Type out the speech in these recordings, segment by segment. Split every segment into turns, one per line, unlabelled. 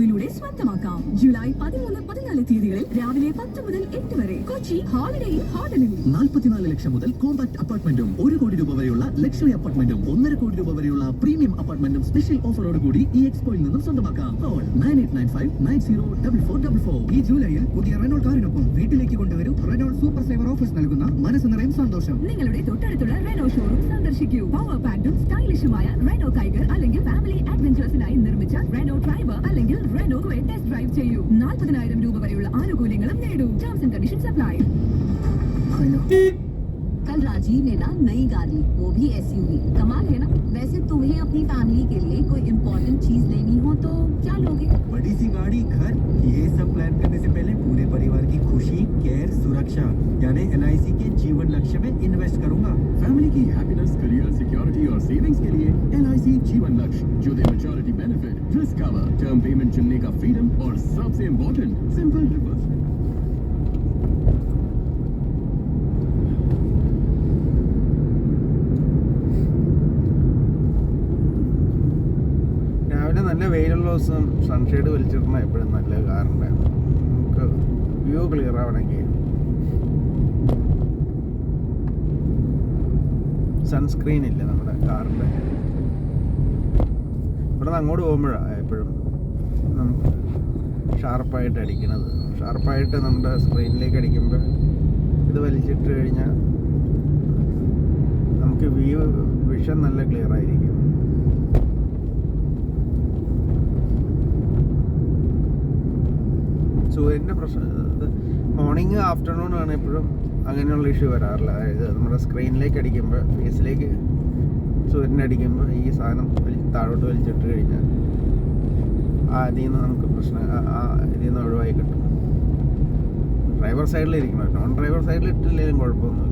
യിലൂടെ സ്വന്തമാക്കാം. ജൂലൈ 13-14 തീയതികളിൽ രാവിലെ 10 മുതൽ 8 വരെ കൊച്ചി ഹോളിഡേ ഹോട്ടലിൽ
44 ലക്ഷം മുതൽ കോമ്പാക്ട് അപ്പാർട്ട്മെന്റും 1 കോടി രൂപ വരെയുള്ള ലക്ഷറി അപ്പാർട്ട്മെന്റും 1.5 കോടി രൂപ വരെയുള്ള പ്രീമിയം അപ്പാർട്ട്മെന്റും സ്പെഷ്യൽ ഓഫറോട് കൂടി ഈ എക്സ്പോയിൽ നിന്നും സ്വന്തമാക്കാം. കോൾ 9895904444. ഈ ജൂലൈയിൽ പുതിയ റെനോൾട്ട് കാറിനൊപ്പം വീട്ടിലേക്ക് കൊണ്ടുവരും റെനോൾട്ട് സൂപ്പർ സേവർ ഓഫേഴ്സ് നൽകുന്ന മനസ്സ് നിറയും സന്തോഷം.
നിങ്ങളുടെ തൊട്ടടുത്തുള്ള റെനോ ഷോറൂം സന്ദർശിക്കൂ. പവർ പാക്ഡും സ്റ്റൈലിഷുമായ റെനോ ടൈഗർ അല്ലെങ്കിൽ ഫാമിലി അഡ്വഞ്ചേഴ്സിനായി നിർമ്മിച്ച റെനോ ഡ്രൈവർ അല്ലെങ്കിൽ रेनो को टेस्ट ड्राइव चाहिए 40,000 രൂപ വരെയുള്ള ആനുകൂല്യങ്ങളും നേടൂ. Terms and conditions apply.
कल राजीव ने ना नई कार ली, वो भी एसयूवी. कमाल है ना. वैसे तुम्हें अपनी फैमिली के लिए कोई इम्पोर्टेंट चीज लेनी हो तो क्या लोगे?
बड़ी सी गाड़ी, घर, ये सब प्लान करने से पहले पूरे परिवार की खुशी, केयर, सुरक्षा यानी LIC के जीवन लक्ष्य में इन्वेस्ट करूंगा.
फैमिली की हैप्पीनेस, करियर, सिक्योरिटी और सेविंग्स के लिए LIC जीवन लक्ष्य, जो दे maturity benefit, risk cover, term payment चुनने का फ्रीडम और सबसे इम्पोर्टेंट सिंपल रिवर्स.
നല്ല വെയിലുള്ള ദിവസം സൺഷെയ്ഡ് വലിച്ചിടണം എപ്പോഴും നല്ല കാറുണ്ട്. നമുക്ക് വ്യൂ ക്ലിയർ ആവണമെങ്കിൽ സൺസ്ക്രീൻ ഇല്ല നമ്മുടെ കാറിൻ്റെ. ഇവിടെ നിന്ന് അങ്ങോട്ട് പോകുമ്പോഴാണ് എപ്പോഴും നമുക്ക് ഷാർപ്പായിട്ട് അടിക്കണത്. ഷാർപ്പായിട്ട് നമ്മുടെ സ്ക്രീനിലേക്ക് അടിക്കുമ്പോൾ ഇത് വലിച്ചിട്ട് കഴിഞ്ഞാൽ നമുക്ക് വിഷൻ നല്ല ക്ലിയർ ആയിരിക്കും. സൂര്യൻ്റെ പ്രശ്നം മോർണിംഗ് ആഫ്റ്റർനൂൺ ആണ് എപ്പോഴും അങ്ങനെയുള്ള ഇഷ്യൂ വരാറില്ല. അതായത് നമ്മുടെ സ്ക്രീനിലേക്ക് അടിക്കുമ്പോൾ ഫേസിലേക്ക് സൂര്യനെ അടിക്കുമ്പോൾ ഈ സാധനം താഴോട്ട് വലിച്ചിട്ട് കഴിഞ്ഞാൽ അതിൽ നിന്ന് നമുക്ക് ഇതിൽ നിന്ന് ഒഴിവായി കിട്ടും. ഡ്രൈവർ സൈഡിലിരിക്കണം. നോൺ ഡ്രൈവർ സൈഡിൽ ഇട്ടില്ലെങ്കിലും കുഴപ്പമൊന്നുമില്ല.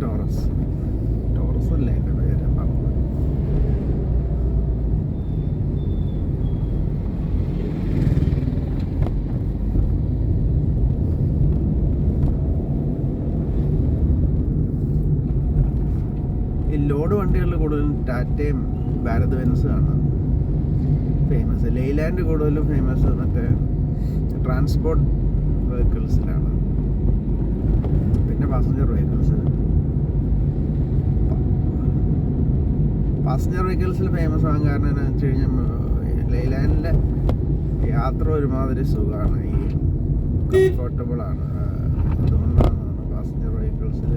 ടോറസ് അല്ലേ എൻ്റെ പേര് പറഞ്ഞത്. ഈ ലോഡ് വണ്ടികളിൽ കൂടുതലും ടാറ്റയും ഭാരത് ബെൻസും ആണ് ഫേമസ്. ലെയ്ലാൻഡ് കൂടുതലും ഫേമസ് മറ്റേ ട്രാൻസ്പോർട്ട് വെഹിക്കിൾസിലാണ്. പിന്നെ പാസഞ്ചർ വെഹിക്കിൾസിൽ ഫേമസ് ആകാൻ കാരണം എന്താണെന്ന് വെച്ച് കഴിഞ്ഞാൽ ലെയ്ലാൻഡിലെ യാത്ര ഒരുമാതിരി സുഖമാണ്, ഈ കംഫർട്ടബിളാണ്. അതുകൊണ്ടാണ് പാസഞ്ചർ വെഹിക്കിൾസിൽ.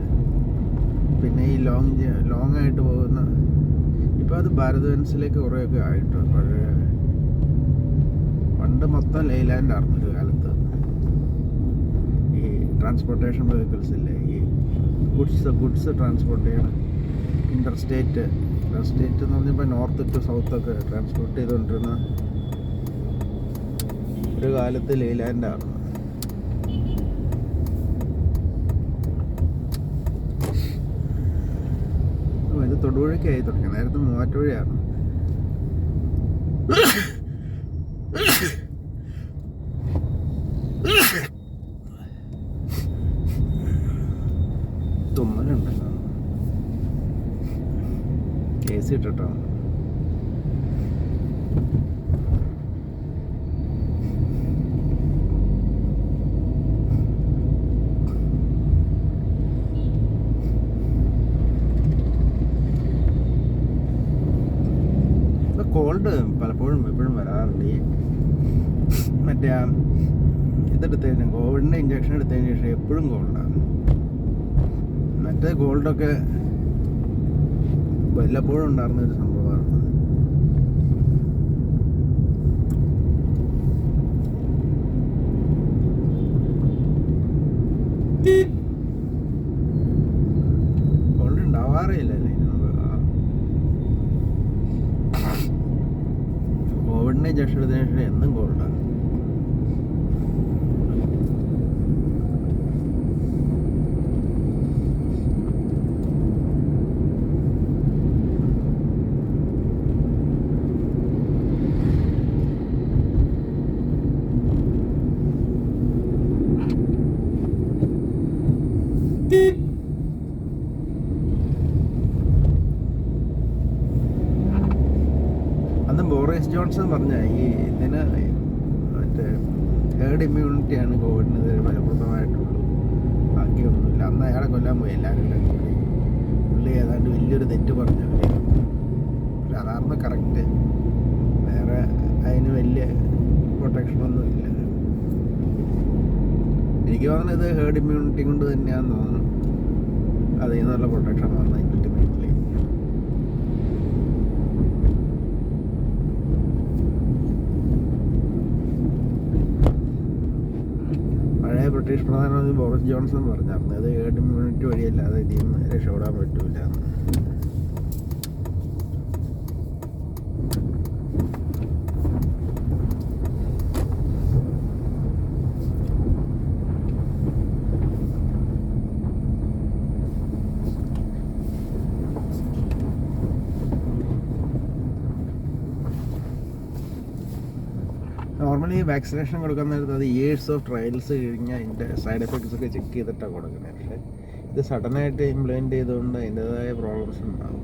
പിന്നെ ഈ ലോങ് ആയിട്ട് പോകുന്ന ഇപ്പോൾ അത് ഭാരത് ബെൻസിലേക്ക് കുറേയൊക്കെ ആയിട്ട്. പണ്ട് മൊത്തം ലെയ്ലാൻഡായിരുന്നു ഒരു കാലത്ത്. ഈ ട്രാൻസ്പോർട്ടേഷൻ വെഹിക്കിൾസ് ഇല്ലേ, ഈ ഗുഡ്സ് ട്രാൻസ്പോർട്ട് ചെയ്യണം. ഇൻ്റർസ്റ്റേറ്റ് എന്ന് പറഞ്ഞപ്പോൾ നോർത്ത് ടു സൗത്തൊക്കെ ട്രാൻസ്പോർട്ട് ചെയ്തുകൊണ്ടിരുന്ന ഒരു കാലത്ത് ലെയ്ലാൻഡാണ്. ഇത് തൊടുപുഴയ്ക്കായി തുടങ്ങി. നേരത്തെ മൂവാറ്റുപുഴയാണ്. തുമ്മലുണ്ടല്ലോ. കേസ് ഇട്ടിട്ടോ. ഗോൾഡ് പലപ്പോഴും എപ്പോഴും വരാറുണ്ട്. ഈ മറ്റേ ഇതെടുത്തതിന് കോവിഡിൻ്റെ ഇഞ്ചക്ഷൻ എടുത്തതിന് ശേഷം എപ്പോഴും ഗോൾഡാണ്. മറ്റേ ഗോൾഡൊക്കെ വല്ലപ്പോഴും ഉണ്ടായിരുന്ന ഒരു സംഭവമാണ്. ഗോൾഡ് ഉണ്ടാവാറില്ലല്ലേ കോവിഡിൻ്റെ ഇഞ്ചക്ഷൻ എടുത്തതിന് ശേഷം എന്നും ഗോൾഡാണ്. അന്ന് ബോറിസ് ജോൺസൺ പറഞ്ഞ ഈ ഇതിന് മറ്റേ ഹേർഡ് ഇമ്മ്യൂണിറ്റിയാണ് കോവിഡിന് ഫലപ്രദമായിട്ടുള്ളൂ, ബാക്കിയൊന്നുമില്ല. അന്ന് അയാളെ കൊല്ലാൻ പോയി എല്ലാവരും കൂടി. പുള്ളി ഏതാണ്ട് വലിയൊരു തെറ്റ് പറഞ്ഞു. അതായിരുന്നു കറക്റ്റ്. വേറെ അതിന് വലിയ പ്രൊട്ടക്ഷനൊന്നും ഇല്ല. എനിക്ക് തോന്നുന്നത് ഇത് ഹേർഡ് ഇമ്മ്യൂണിറ്റി കൊണ്ട് തന്നെയാണെന്ന് തോന്നുന്നു അതിൽ നിന്നുള്ള പ്രൊട്ടക്ഷൻ വന്നത് അൾട്ടിമേറ്റ്ലി. പഴയ ബ്രിട്ടീഷ് പ്രധാനമന്ത്രി ബോറിസ് ജോൺസൺ പറഞ്ഞായിരുന്നു അത് ഹേർഡ് ഇമ്മ്യൂണിറ്റി വഴിയല്ലാതെ ഇതിൽ നിന്ന് രക്ഷപ്പെടാൻ പറ്റൂല എന്ന്. നോർമലി വാക്സിനേഷൻ കൊടുക്കാൻ നേരത്ത് അത് ഇയേഴ്സ് ഓഫ് ട്രയൽസ് കഴിഞ്ഞാൽ അതിൻ്റെ സൈഡ് എഫക്ട്സ് ഒക്കെ ചെക്ക് ചെയ്തിട്ടാണ് കൊടുക്കുന്നത്. പക്ഷേ ഇത് സഡനായിട്ട് ഇംപ്ലിമെൻറ്റ് ചെയ്തുകൊണ്ട് അതിൻ്റെതായ പ്രോബ്ലംസ് ഉണ്ടാകും.